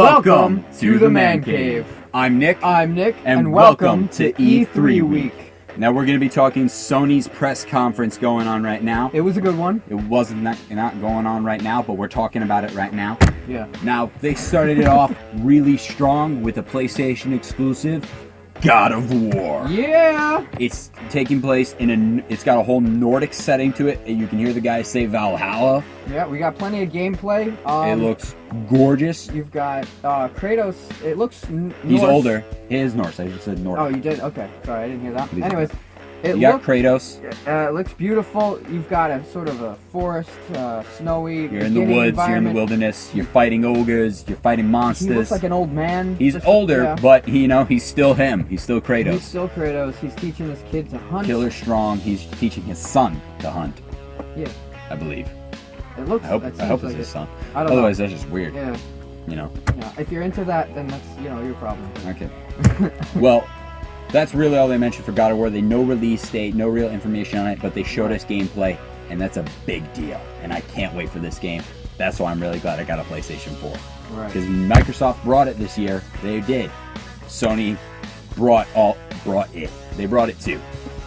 Welcome to the Man Cave. I'm Nick. I'm Nick, and welcome to E3 Week. Now we're going to be talking Sony's press conference going on right now. It was a good one. It wasn't not going on right now, but we're talking about it right now. Yeah. Now, they started it off really strong with a PlayStation exclusive, God of War. Yeah. It's taking place it's got a whole Nordic setting to it, and you can hear the guys say Valhalla. Yeah, we got plenty of gameplay. It looks gorgeous. You've got Kratos. It looks He's Norse. older. He is Norse. I just said Nordic. Oh, you did? Okay. Sorry, I didn't hear that. Please. Anyways, You got Kratos. It looks beautiful. You've got a sort of a forest, snowy. You're in the woods. You're in the wilderness. You're fighting ogres. You're fighting monsters. He looks like an old man. He's older, but he's still him. He's still Kratos. He's still Kratos. He's teaching his kid to hunt. Killer strong. He's teaching his son to hunt. Yeah. I believe. It looks. I hope it's like his son. I don't Otherwise, know. that's just weird. Yeah. Yeah. If you're into that, then that's your problem. Okay. Well, that's really all they mentioned for God of War. They no release date, no real information on it, but they showed us gameplay, and that's a big deal. And I can't wait for this game. That's why I'm really glad I got a PlayStation 4. Right. Because Microsoft brought it this year. They did. Sony brought it. They brought it too.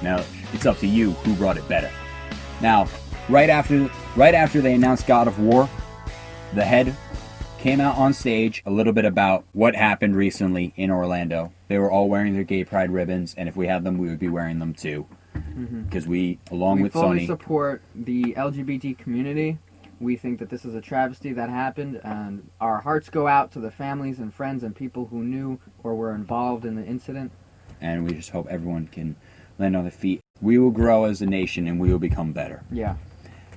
Now it's up to you who brought it better. Now, right after they announced God of War, the head came out on stage a little bit about what happened recently in Orlando. They were all wearing their gay pride ribbons, and if we had them, we would be wearing them too. Because we with fully Sony, support the LGBT community. We think that this is a travesty that happened, and our hearts go out to the families and friends and people who knew or were involved in the incident. and we just hope everyone can land on their feet. We will grow as a nation, and we will become better. Yeah.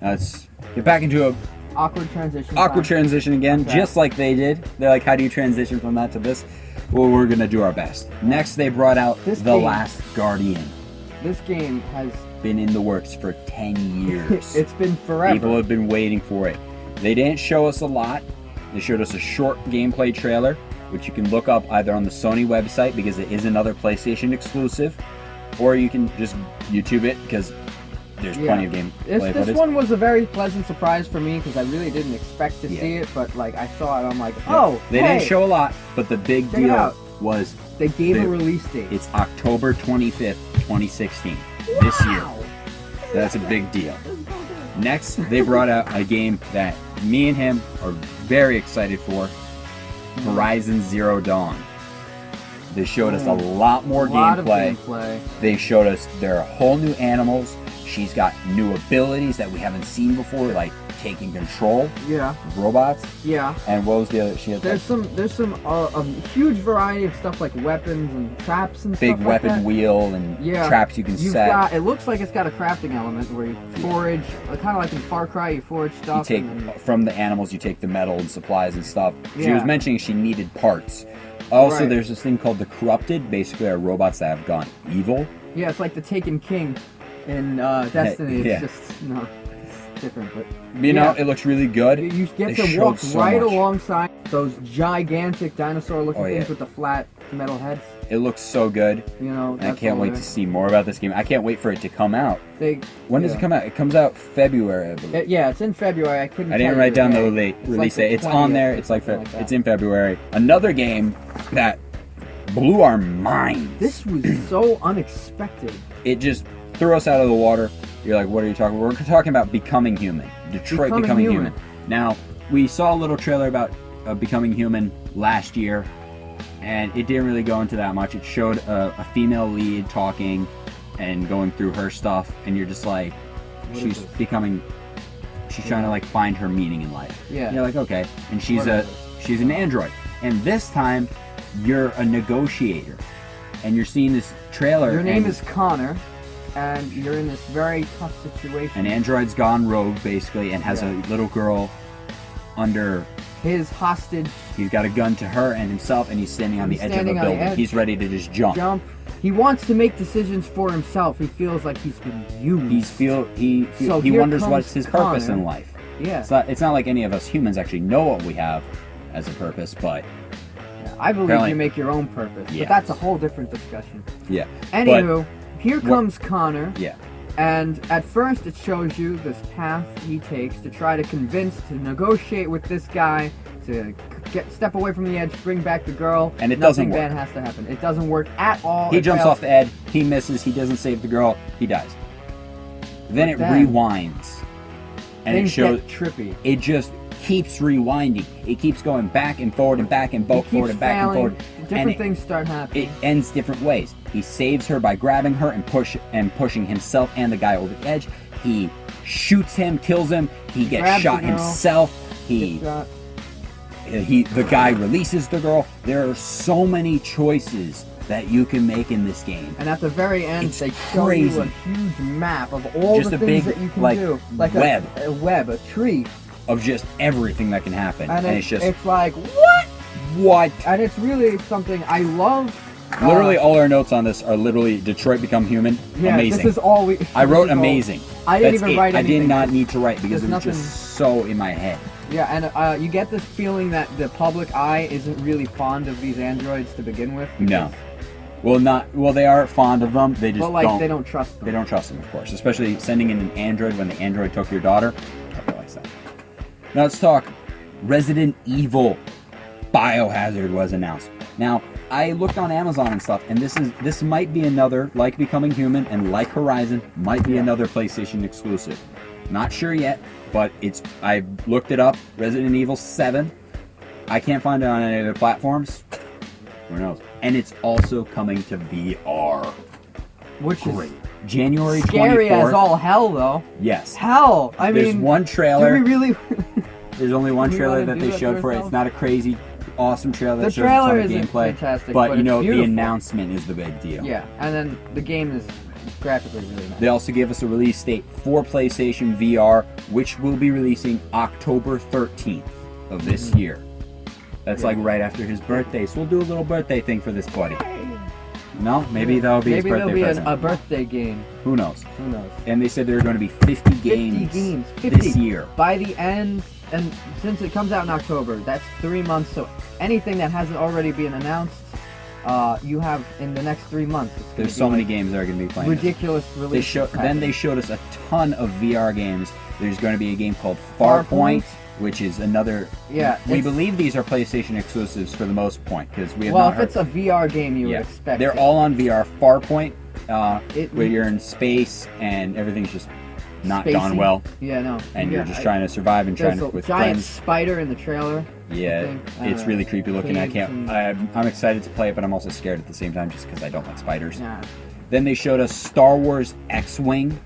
Let's get back into a Awkward transition. transition again, Okay. just like they did. They're like, how do you transition from that to this? Well, we're going to do our best. Next, they brought out This The game- Last Guardian. This game has Been in the works for 10 years. it's been forever. People have been waiting for it. They didn't show us a lot. They showed us a short gameplay trailer, which you can look up either on the Sony website, because it is another PlayStation exclusive, or you can just YouTube it, because there's plenty of gameplay footage. This one was a very pleasant surprise for me, because I really didn't expect to see it, but like I saw it, I'm like, oh, They didn't show a lot, but the big Check it deal out. was They gave a release date. it's October 25th, 2016. This year. That's a big deal. Next, they brought out a game that me and him are very excited for, Horizon Zero Dawn. They showed us a lot more gameplay. They showed us there are whole new animals. She's got new abilities that we haven't seen before, like taking control. Yeah. Robots. Yeah. And what was the other? She had There's some a huge variety of stuff like weapons and traps and big stuff weapon like that. wheel and traps you can set. It looks like it's got a crafting element where you forage, kind of like in Far Cry, you forage stuff. You take from the animals, you take the metal and supplies and stuff. She Yeah. was mentioning she needed parts. Also, Right. there's this thing called the Corrupted. Basically, are robots that have gone evil. Yeah, it's like the Taken King in Destiny. It's Yeah. just it's different, but You know, it looks really good. you get They to walk showed so right much. alongside those gigantic dinosaur-looking things with the flat metal heads. It looks so good. You know, And I can't wait to see more about this game. I can't wait for it to come out. When does it come out? It comes out February, I believe. Yeah, it's in February. I didn't write down the release date. It's on there. It's like it's in February. Another game that blew our minds. This was so unexpected. It just threw us out of the water. You're like, what are you talking about? We're talking about Becoming Human. Detroit Becoming Human. Now, we saw a little trailer about Becoming Human last year, and it didn't really go into that much. It showed a female lead talking and going through her stuff, and you're just like, she's trying to like find her meaning in life. Yeah. And you're like, okay. And she's an android. And this time, you're a negotiator. And you're seeing this trailer. Your name is Connor, and you're in this very tough situation. An android's gone rogue, basically, and has a little girl under his hostage. He's got a gun to her and himself, and he's standing on the edge of a building. He's ready to just jump. He wants to make decisions for himself. He feels like he's been used. He wonders what's his purpose in life. Yeah. It's not like any of us humans actually know what we have as a purpose, but I believe you make your own purpose, but that's a whole different discussion. Yeah. Anywho, here comes Connor. Yeah. And at first it shows you this path he takes to try to negotiate with this guy to step away from the edge, bring back the girl. And it doesn't work. Nothing bad has to happen. It doesn't work at all. He jumps off the edge. He misses. He doesn't save the girl. He dies. Then it rewinds. And it shows trippy. It just keeps rewinding. It keeps going back and forward and back and forward and back and forward. Different things start happening. It ends different ways. He saves her by grabbing her and pushing himself and the guy over the edge. He shoots him, kills him. He gets shot himself. The guy releases the girl. There are so many choices that you can make in this game. And at the very end, they show you a huge map of all the things that you can do. Like a web, a tree. Of just everything that can happen. And it's like, what? What? And it's really something I love. Literally all our notes on this are literally Detroit Become Human. Yeah, amazing. This is all we... I wrote amazing. I didn't even write anything. I did not need to write because it was just so in my head. Yeah, and you get this feeling that the public eye isn't really fond of these androids to begin with. No. Well, they are fond of them. They just they don't trust them. They don't trust them, of course. Especially sending in an android when the android took your daughter. Nobody likes that. Now let's talk Resident Evil Biohazard was announced. Now, I looked on Amazon and stuff, and this might be another, like Becoming Human and like Horizon, might be another PlayStation exclusive. Not sure yet, but I looked it up. Resident Evil 7. I can't find it on any other platforms. Who knows? And it's also coming to VR. Which is January 24th. Scary as all hell, though. Yes. Hell! There's one trailer. Do we really... There's only one trailer that they showed for it. It's not a crazy, awesome trailer that shows a ton of gameplay. Fantastic, but you know, the announcement is the big deal. Yeah, and then the game is graphically really nice. They also gave us a release date for PlayStation VR, which will be releasing October 13th of this year. That's like right after his birthday, so we'll do a little birthday thing for this buddy. No? Maybe that'll be his birthday present. Maybe there'll be a birthday game. Who knows? Who knows? And they said there are going to be 50 games this year. By the end, and since it comes out in October, that's 3 months, so anything that hasn't already been announced, you have in the next 3 months. There's so many games that are going to be playing. Ridiculous release. Then they showed us a ton of VR games. There's going to be a game called Farpoint, which is another. Yeah. We believe these are PlayStation exclusives for the most part because we have not heard. If it's a VR game, you would expect. They're all on VR. Farpoint, where you're in space and everything's just not gone well. Yeah, no. And you're just trying to survive and trying to with giant friends. Spider in the trailer. Yeah, it's really creepy looking. I'm excited to play it, but I'm also scared at the same time just because I don't like spiders. Yeah. Then they showed us Star Wars X-Wing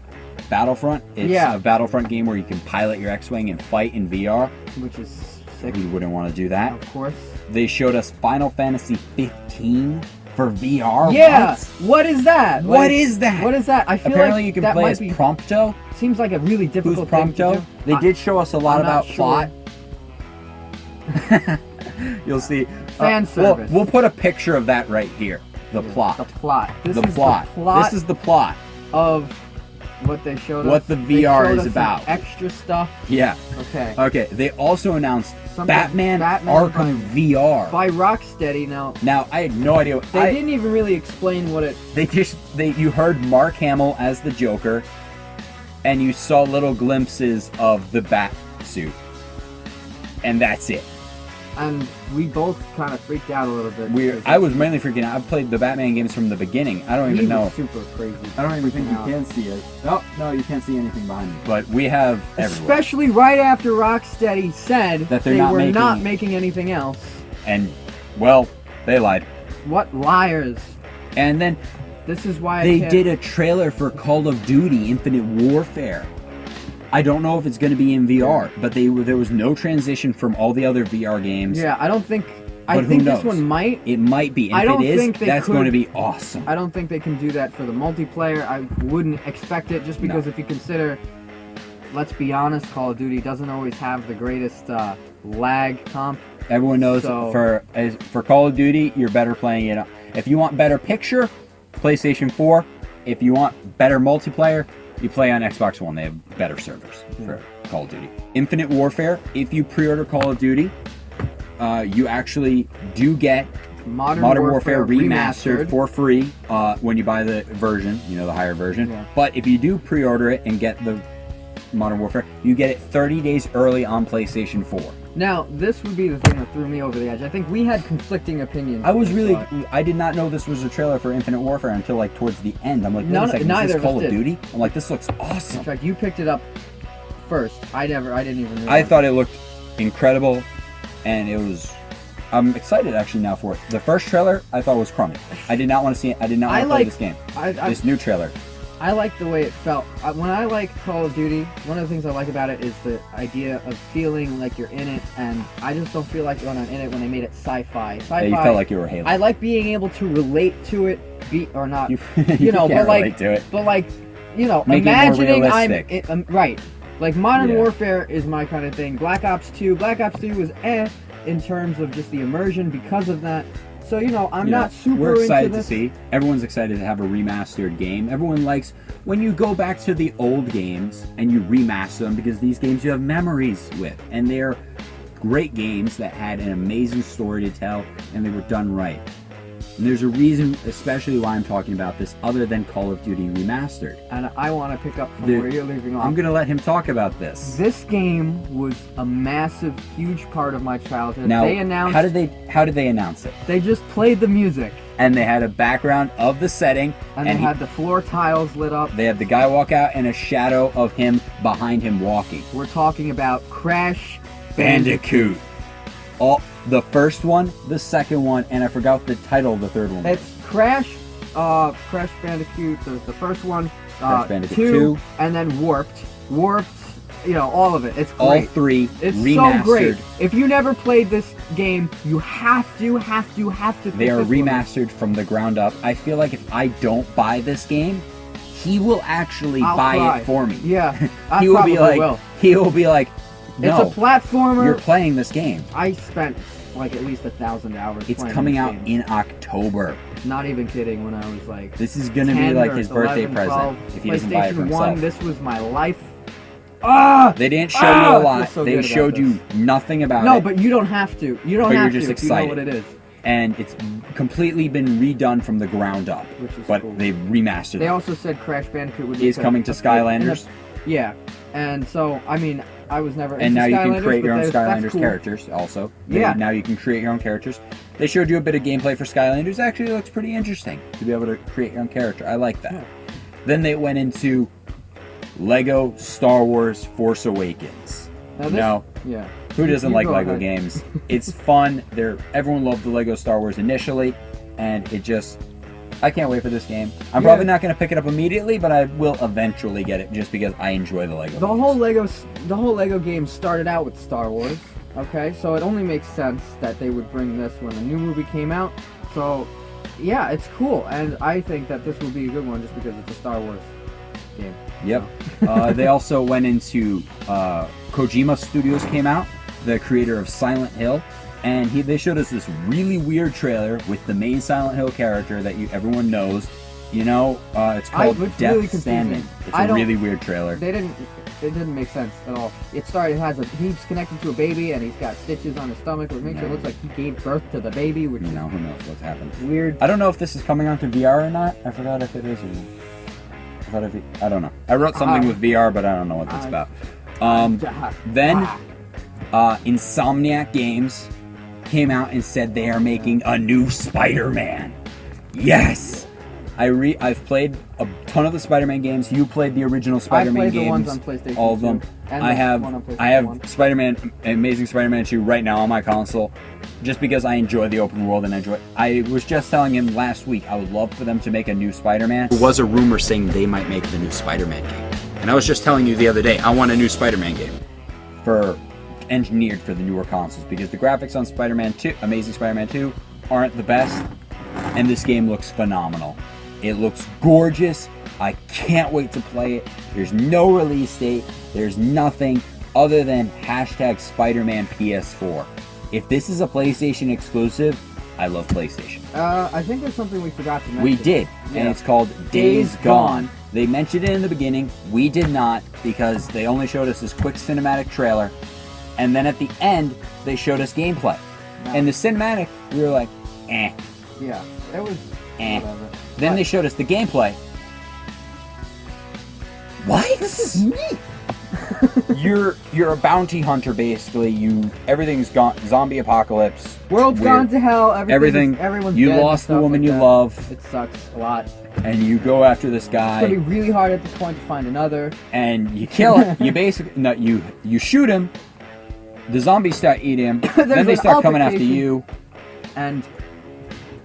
Battlefront. It's a Battlefront game where you can pilot your X-Wing and fight in VR. Which is sick. You wouldn't want to do that. Of course. They showed us Final Fantasy 15 for VR. Yeah. What is that? What is that? What is that? I feel apparently like you can play as Prompto. Seems like a really difficult thing to do. They did show us a lot about plot. You'll see. Fan service. We'll put a picture of that right here. The plot. The plot. This is the plot of what they showed us. What the VR is about. Extra stuff. Yeah. Okay. Okay. They also announced Batman Arkham VR by Rocksteady. Now I had no idea. They didn't even really explain what it. You heard Mark Hamill as the Joker, and you saw little glimpses of the bat suit, and that's it. And we both kind of freaked out a little bit. I was mainly freaking out. I've played the Batman games from the beginning. I don't even know. Super crazy. I don't even think you can see it. Oh, no, you can't see anything behind me. But we have everywhere. Especially right after Rocksteady said that they were not making anything else. And, well, they lied. What liars. And then this is why they did a trailer for Call of Duty Infinite Warfare. I don't know if it's going to be in VR, but there was no transition from all the other VR games. Yeah, I don't think. I think this one might. It might be. And if it is, that's going to be awesome. I don't think they can do that for the multiplayer. I wouldn't expect it just because if you consider, let's be honest, Call of Duty doesn't always have the greatest lag comp. Everyone knows for Call of Duty, you're better playing it. If you want better picture, PlayStation 4. If you want better multiplayer, you play on Xbox One. They have better servers for Call of Duty. Infinite Warfare, if you pre-order Call of Duty, you actually do get Modern Warfare Remastered for free when you buy the version, the higher version. Yeah. But if you do pre-order it and get the Modern Warfare, you get it 30 days early on PlayStation 4. Now, this would be the thing that threw me over the edge. I think we had conflicting opinions. I did not know this was a trailer for Infinite Warfare until like towards the end. I'm like, wait a second, is this Call of Duty? I'm like, this looks awesome. In fact, you picked it up first. I didn't even realize. I thought it looked incredible, and it was. I'm excited actually now for it. The first trailer I thought was crummy. I did not want to see it. I did not want to play this game. This new trailer. I like the way it felt. When I like Call of Duty, one of the things I like about it is the idea of feeling like you're in it, and I just don't feel like when I'm in it when they made it sci-fi. Yeah, you felt like you were Halo. I like being able to relate to it, or not. You know, but like, relate to it. But like, you know, Make imagining it right. Like Modern Warfare is my kind of thing. Black Ops 2 was in terms of just the immersion because of that. So, you know, I'm not super We're excited into this. to see. Everyone's excited to have a remastered game. Everyone likes when you go back to the old games and you remaster them because these games you have memories with. And they're great games that had an amazing story to tell and they were done right. And there's a reason, especially why I'm talking about this, other than Call of Duty Remastered. And I want to pick up from where you're leaving off. I'm going to let him talk about this. This game was a massive, huge part of my childhood. Now, they announced, how did they announce it? They just played the music. And they had a background of the setting. And they had the floor tiles lit up. They had the guy walk out and a shadow of him behind him walking. We're talking about Crash Bandicoot. The first one, the second one, and I forgot the title of the third one. It's Crash Bandicoot, the first one, Crash Bandicoot 2, and then Warped, you know, all of it. It's great. All three it's remastered. So great. If you never played this game, you have to. They are remastered from the ground up. I feel like if I don't buy this game, he will actually buy it for me. Yeah, he will be like, no, it's a platformer. You're playing this game. I spent like at least 1,000 hours. It's coming out in October. Not even kidding. When I was like, this is gonna be like his birthday present if he doesn't buy it for himself. PlayStation 1. This was my life. They didn't show you a lot. They showed you nothing about it. No, but you don't have to. You don't have to. You're just excited. You know what it is. And it's completely been redone from the ground up. Which is but cool. They've remastered it. They also said Crash Bandicoot would be coming to Skylanders. Yeah, and so I mean, I was never. And now you can create your own Skylanders Skylanders characters. Also, yeah. Now you can create your own characters. They showed you a bit of gameplay for Skylanders. Actually, looks pretty interesting to be able to create your own character. I like that. Yeah. Then they went into Lego Star Wars Force Awakens. Yeah. Who doesn't like Lego games? It's fun. Everyone loved the Lego Star Wars initially, and I can't wait for this game. I'm probably not going to pick it up immediately, but I will eventually get it just because I enjoy the Lego. The whole Lego game started out with Star Wars. Okay, so it only makes sense that they would bring this when a new movie came out. So, yeah, it's cool, and I think that this will be a good one just because it's a Star Wars game. Yep. They also went into Kojima Studios came out, the creator of Silent Hill, and they showed us this really weird trailer with the main Silent Hill character that everyone knows. You know, it's called Death really Standing. It's a really weird trailer. It didn't make sense at all. He's connected to a baby and he's got stitches on his stomach, which makes it look like he gave birth to the baby, which who knows what's happened. Weird. I don't know if this is coming onto VR or not. I forgot if it is or I don't know. I wrote something with VR, but I don't know what that's about. Then Insomniac Games came out and said they are making a new Spider-Man. Yes! I've played a ton of the Spider-Man games. You played the original Spider-Man games. I played the ones on PlayStation. All of them. I have Spider-Man, Amazing Spider-Man 2 right now on my console, just because I enjoy the open world and I was just telling him last week I would love for them to make a new Spider-Man. There was a rumor saying they might make the new Spider-Man game, and I was just telling you the other day I want a new Spider-Man game engineered for the newer consoles because the graphics on Spider-Man 2, Amazing Spider-Man 2, aren't the best, and this game looks phenomenal. It looks gorgeous. I can't wait to play it. There's no release date. There's nothing other than #Spider-Man PS4. If this is a PlayStation exclusive, I love PlayStation. I think there's something we forgot to mention. We did, and it's called Days Gone. They mentioned it in the beginning. We did not because they only showed us this quick cinematic trailer, and then at the end, they showed us gameplay. And the cinematic, we were like, eh. Yeah, it was whatever. Then they showed us the gameplay. What? This is neat. You're a bounty hunter basically. Everything's gone, zombie apocalypse. World's gone to hell. Everyone's you dead lost the and stuff woman like you that. love, It sucks a lot. and you go after this It's gonna guy, be really hard at this point to find another. and you kill him. You basically no, you shoot him. The zombies start eating him. Then they an start coming after altercation. you. And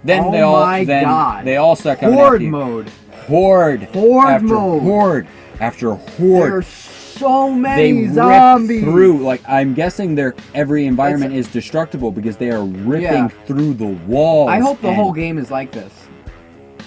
Then oh they all my God. they all start coming after horde you. mode. Horde after mode. horde after horde. There's so They many rip zombies. through. Like I'm guessing every environment is destructible because they are ripping Yeah. through the walls. I hope the and whole game is like this.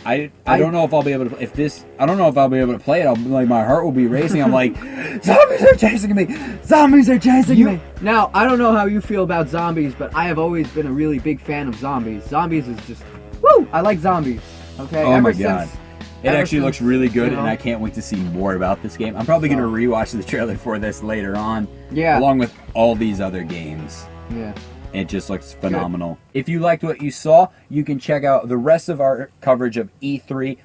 I don't know if I'll be able to. I don't know if I'll be able to play it. I'll like my heart will be racing. I'm like, zombies are chasing me. Zombies are chasing me. Now, I don't know how you feel about zombies, but I have always been a really big fan of zombies. Zombies is just, woo! I like zombies. Okay. Oh my Ever God. since- It ever actually looks since, really good, you know, and I can't wait to see more about this game. I'm probably going to rewatch the trailer for this later on, Yeah. along with all these other games. Yeah. It just looks phenomenal. If you liked what you saw, you can check out the rest of our coverage of E3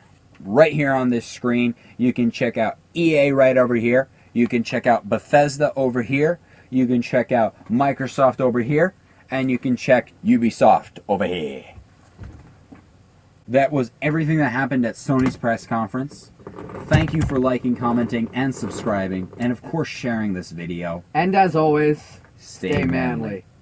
right here on this screen. You can check out EA right over here. You can check out Bethesda over here. You can check out Microsoft over here. And you can check Ubisoft over here. That was everything that happened at Sony's press conference. Thank you for liking, commenting, and subscribing. And of course, sharing this video. And as always, Stay manly.